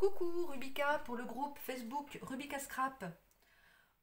Coucou Rubika pour le groupe Facebook Rubika Scrap.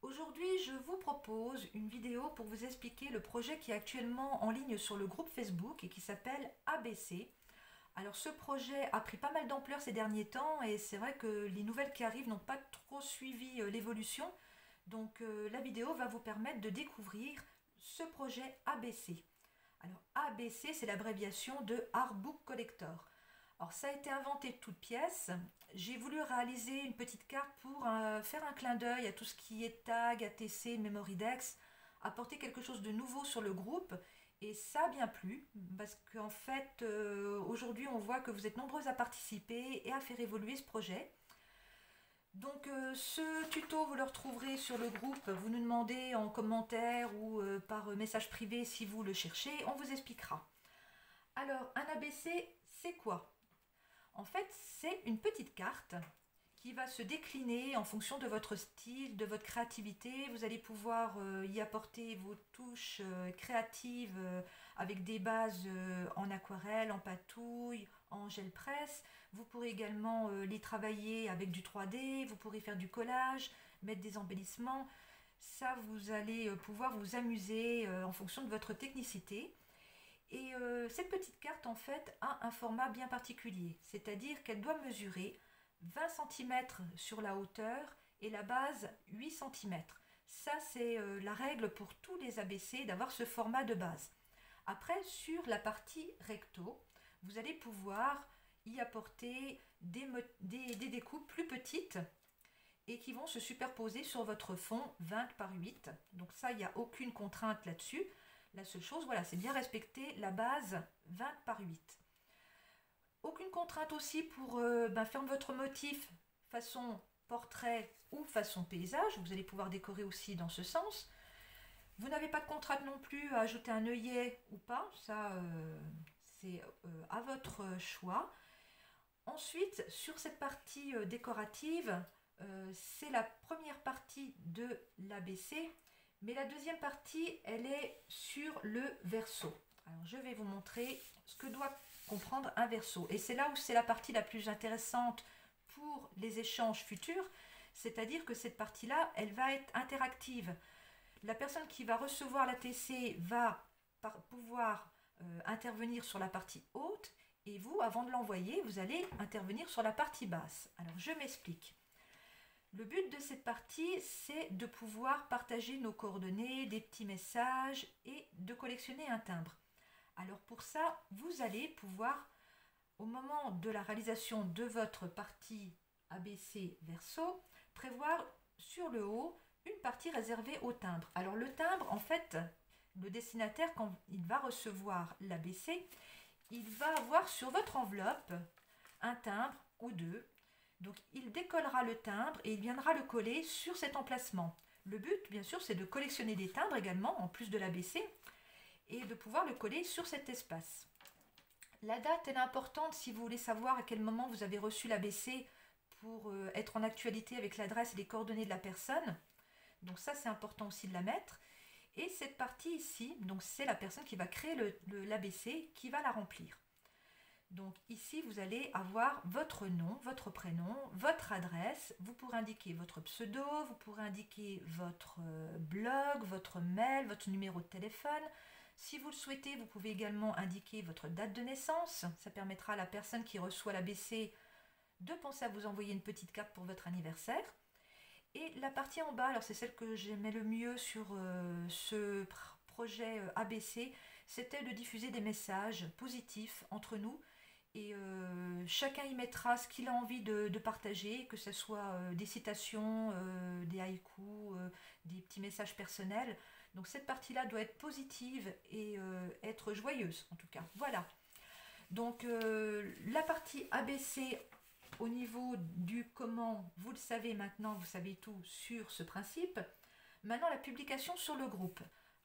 Aujourd'hui je vous propose une vidéo pour vous expliquer le projet qui est actuellement en ligne sur le groupe Facebook et qui s'appelle ABC. Alors ce projet a pris pas mal d'ampleur ces derniers temps et c'est vrai que les nouvelles qui arrivent n'ont pas trop suivi l'évolution. Donc la vidéo va vous permettre de découvrir ce projet ABC. Alors ABC c'est l'abréviation de Artbook Collector. Alors ça a été inventé de toutes pièces. J'ai voulu réaliser une petite carte pour faire un clin d'œil à tout ce qui est tag, ATC, Memorydex, apporter quelque chose de nouveau sur le groupe. Et ça a bien plu, parce qu'en fait, aujourd'hui, on voit que vous êtes nombreux à participer et à faire évoluer ce projet. Donc ce tuto, vous le retrouverez sur le groupe. Vous nous demandez en commentaire ou par message privé si vous le cherchez. On vous expliquera. Alors, un ABC, c'est quoi ? En fait, c'est une petite carte qui va se décliner en fonction de votre style, de votre créativité. Vous allez pouvoir y apporter vos touches créatives avec des bases en aquarelle, en patouille, en gel presse. Vous pourrez également les travailler avec du 3D, vous pourrez faire du collage, mettre des embellissements. Ça, vous allez pouvoir vous amuser en fonction de votre technicité. Et cette petite carte, en fait, a un format bien particulier, c'est-à-dire qu'elle doit mesurer 20 cm sur la hauteur et la base 8 cm. Ça, c'est la règle pour tous les ABC d'avoir ce format de base. Après, sur la partie recto, vous allez pouvoir y apporter des découpes plus petites et qui vont se superposer sur votre fond 20 par 8. Donc ça, il n'y a aucune contrainte là-dessus. La seule chose, voilà, c'est bien respecter la base 20 par 8. Aucune contrainte aussi pour faire votre motif façon portrait ou façon paysage. Vous allez pouvoir décorer aussi dans ce sens. Vous n'avez pas de contrainte non plus à ajouter un œillet ou pas. Ça, c'est à votre choix. Ensuite, sur cette partie décorative, c'est la première partie de l'ABC. Mais la deuxième partie, elle est sur le verso. Alors, je vais vous montrer ce que doit comprendre un verso. Et c'est là où c'est la partie la plus intéressante pour les échanges futurs. C'est-à-dire que cette partie-là, elle va être interactive. La personne qui va recevoir la TC va pouvoir intervenir sur la partie haute. Et vous, avant de l'envoyer, vous allez intervenir sur la partie basse. Alors, je m'explique. Le but de cette partie, c'est de pouvoir partager nos coordonnées, des petits messages et de collectionner un timbre. Alors pour ça, vous allez pouvoir, au moment de la réalisation de votre partie ABC verso, prévoir sur le haut une partie réservée au timbre. Alors le timbre, en fait, le destinataire, quand il va recevoir l'ABC, il va avoir sur votre enveloppe un timbre ou deux. Donc il décollera le timbre et il viendra le coller sur cet emplacement. Le but, bien sûr, c'est de collectionner des timbres également, en plus de l'ABC, et de pouvoir le coller sur cet espace. La date, elle est importante si vous voulez savoir à quel moment vous avez reçu l'ABC pour être en actualité avec l'adresse et les coordonnées de la personne. Donc ça, c'est important aussi de la mettre. Et cette partie ici, donc c'est la personne qui va créer l'ABC qui va la remplir. Donc ici, vous allez avoir votre nom, votre prénom, votre adresse. Vous pourrez indiquer votre pseudo, vous pourrez indiquer votre blog, votre mail, votre numéro de téléphone. Si vous le souhaitez, vous pouvez également indiquer votre date de naissance. Ça permettra à la personne qui reçoit l'ABC de penser à vous envoyer une petite carte pour votre anniversaire. Et la partie en bas, alors c'est celle que j'aimais le mieux sur ce projet ABC, c'était de diffuser des messages positifs entre nous. Et chacun y mettra ce qu'il a envie de partager, que ce soit des citations, des haïkus, des petits messages personnels. Donc cette partie-là doit être positive et être joyeuse en tout cas. Voilà. Donc la partie ABC au niveau du comment, vous le savez maintenant, vous savez tout sur ce principe. Maintenant la publication sur le groupe.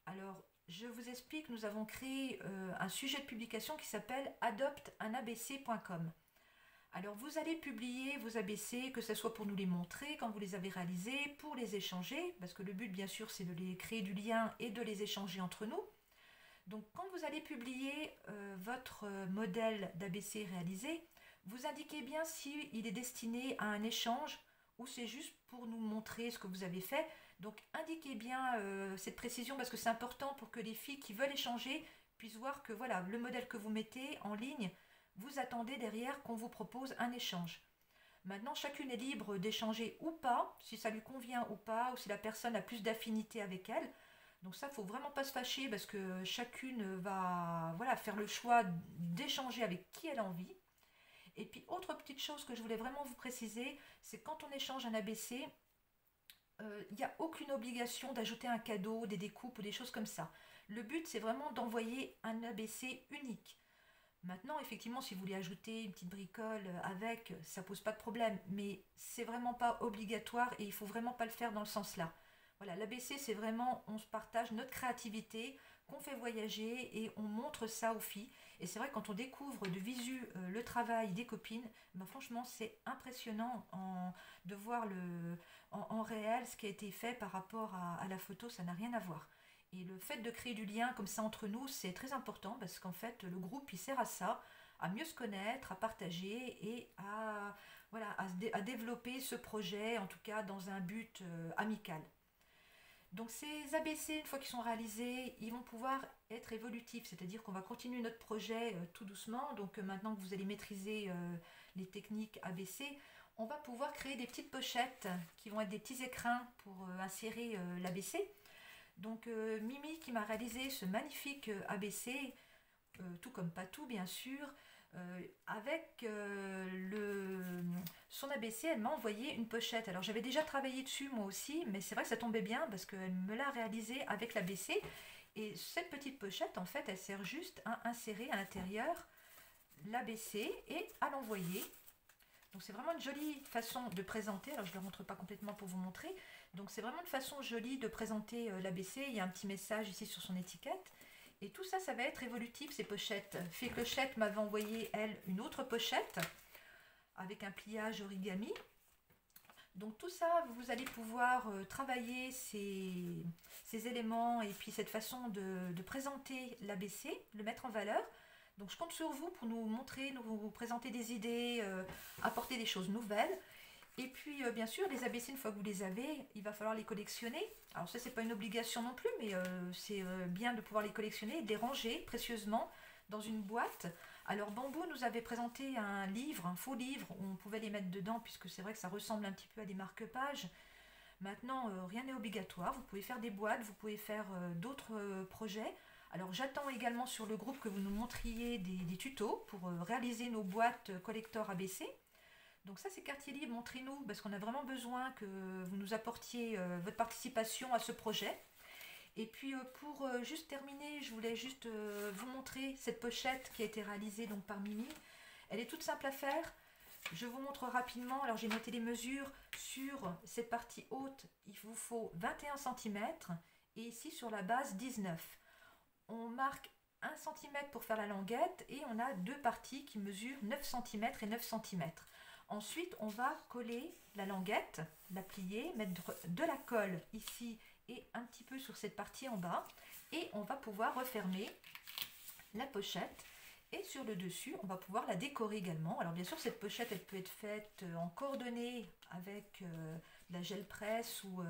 Alors je vous explique, nous avons créé un sujet de publication qui s'appelle adopteunabc.com. Alors vous allez publier vos ABC, que ce soit pour nous les montrer quand vous les avez réalisés, pour les échanger, parce que le but bien sûr c'est de les créer du lien et de les échanger entre nous. Donc quand vous allez publier votre modèle d'ABC réalisé, Vous indiquez bien si il est destiné à un échange ou c'est juste pour nous montrer ce que vous avez fait. Donc indiquez bien cette précision parce que c'est important pour que les filles qui veulent échanger puissent voir que voilà, le modèle que vous mettez en ligne, vous attendez derrière qu'on vous propose un échange. Maintenant, chacune est libre d'échanger ou pas, si ça lui convient ou pas, ou si la personne a plus d'affinité avec elle. Donc ça, faut vraiment pas se fâcher parce que chacune va voilà, faire le choix d'échanger avec qui elle a envie. Et puis, autre petite chose que je voulais vraiment vous préciser, c'est quand on échange un ABC, il n'y a aucune obligation d'ajouter un cadeau, des découpes ou des choses comme ça. Le but, c'est vraiment d'envoyer un ABC unique. Maintenant, effectivement, si vous voulez ajouter une petite bricole avec, ça pose pas de problème, mais c'est vraiment pas obligatoire et il faut vraiment pas le faire dans le sens là. Voilà, l'ABC, c'est vraiment, on se partage notre créativité, qu'on fait voyager et on montre ça aux filles. Et c'est vrai, quand on découvre de visu le travail des copines, ben franchement, c'est impressionnant de voir en réel ce qui a été fait par rapport à la photo, ça n'a rien à voir. Et le fait de créer du lien comme ça entre nous, c'est très important parce qu'en fait, le groupe, il sert à ça, à mieux se connaître, à partager et voilà, à développer ce projet, en tout cas dans un but amical. Donc ces ABC, une fois qu'ils sont réalisés, ils vont pouvoir être évolutifs, c'est-à-dire qu'on va continuer notre projet tout doucement. Donc maintenant que vous allez maîtriser les techniques ABC, on va pouvoir créer des petites pochettes qui vont être des petits écrins pour insérer l'ABC. Donc Mimi qui m'a réalisé ce magnifique ABC, tout comme Patou bien sûr, avec son ABC, elle m'a envoyé une pochette. Alors j'avais déjà travaillé dessus moi aussi, mais c'est vrai que ça tombait bien parce qu'elle me l'a réalisé avec l'ABC. Et cette petite pochette, en fait, elle sert juste à insérer à l'intérieur l'ABC et à l'envoyer. Donc c'est vraiment une jolie façon de présenter. Alors je ne le montre pas complètement pour vous montrer. Donc c'est vraiment une façon jolie de présenter l'ABC. Il y a un petit message ici sur son étiquette. Et tout ça, ça va être évolutif, ces pochettes. Fée Clochette m'avait envoyé, elle, une autre pochette avec un pliage origami. Donc tout ça, vous allez pouvoir travailler ces éléments et puis cette façon de présenter l'ABC, le mettre en valeur. Donc je compte sur vous pour nous montrer, nous présenter des idées, apporter des choses nouvelles. Et puis bien sûr, les ABC, une fois que vous les avez, il va falloir les collectionner. Alors ça, c'est pas une obligation non plus, mais c'est bien de pouvoir les collectionner et de les ranger précieusement dans une boîte. Alors Bambou nous avait présenté un livre, un faux livre, où on pouvait les mettre dedans, puisque c'est vrai que ça ressemble un petit peu à des marque-pages. Maintenant, rien n'est obligatoire. Vous pouvez faire des boîtes, vous pouvez faire d'autres projets. Alors j'attends également sur le groupe que vous nous montriez des tutos pour réaliser nos boîtes collector ABC. Donc ça c'est quartier libre, montrez-nous parce qu'on a vraiment besoin que vous nous apportiez votre participation à ce projet. Et puis pour juste terminer, je voulais juste vous montrer cette pochette qui a été réalisée donc par Mimi. Elle est toute simple à faire. Je vous montre rapidement. Alors j'ai noté les mesures. Sur cette partie haute, il vous faut 21 cm et ici sur la base 19. On marque 1 cm pour faire la languette et on a deux parties qui mesurent 9 cm et 9 cm. Ensuite, on va coller la languette, la plier, mettre de la colle ici et un petit peu sur cette partie en bas. Et on va pouvoir refermer la pochette. Et sur le dessus, on va pouvoir la décorer également. Alors bien sûr, cette pochette, elle peut être faite en coordonnées avec la gel presse ou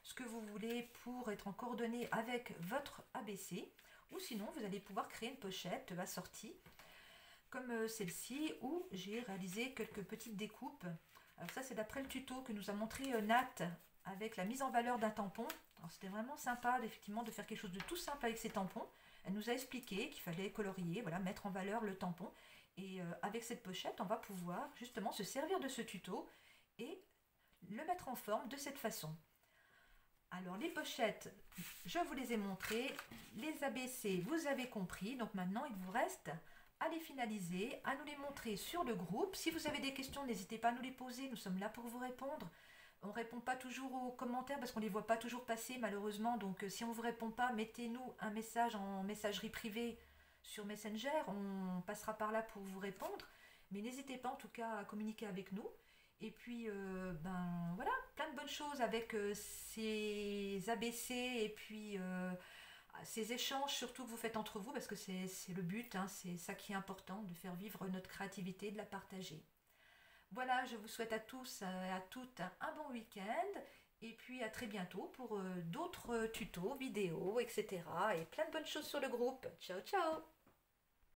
ce que vous voulez pour être en coordonnée avec votre ABC. Ou sinon, vous allez pouvoir créer une pochette assortie comme celle-ci où j'ai réalisé quelques petites découpes. Alors ça c'est d'après le tuto que nous a montré Nat avec la mise en valeur d'un tampon. Alors c'était vraiment sympa effectivement de faire quelque chose de tout simple avec ces tampons. Elle nous a expliqué qu'il fallait colorier, voilà, mettre en valeur le tampon. Et avec cette pochette on va pouvoir justement se servir de ce tuto et le mettre en forme de cette façon. Alors les pochettes, je vous les ai montrées. Les ABC, vous avez compris. Donc maintenant il vous reste à les finaliser, à nous les montrer sur le groupe. Si vous avez des questions, n'hésitez pas à nous les poser, nous sommes là pour vous répondre. On ne répond pas toujours aux commentaires parce qu'on ne les voit pas toujours passer malheureusement, donc si on ne vous répond pas, mettez-nous un message en messagerie privée sur Messenger, on passera par là pour vous répondre. Mais n'hésitez pas en tout cas à communiquer avec nous. Et puis, ben voilà, plein de bonnes choses avec ces ABC et puis ces échanges, surtout que vous faites entre vous, parce que c'est le but, hein, c'est ça qui est important, de faire vivre notre créativité, de la partager. Voilà, je vous souhaite à tous et à toutes un bon week-end et puis à très bientôt pour d'autres tutos, vidéos, etc. et plein de bonnes choses sur le groupe. Ciao, ciao!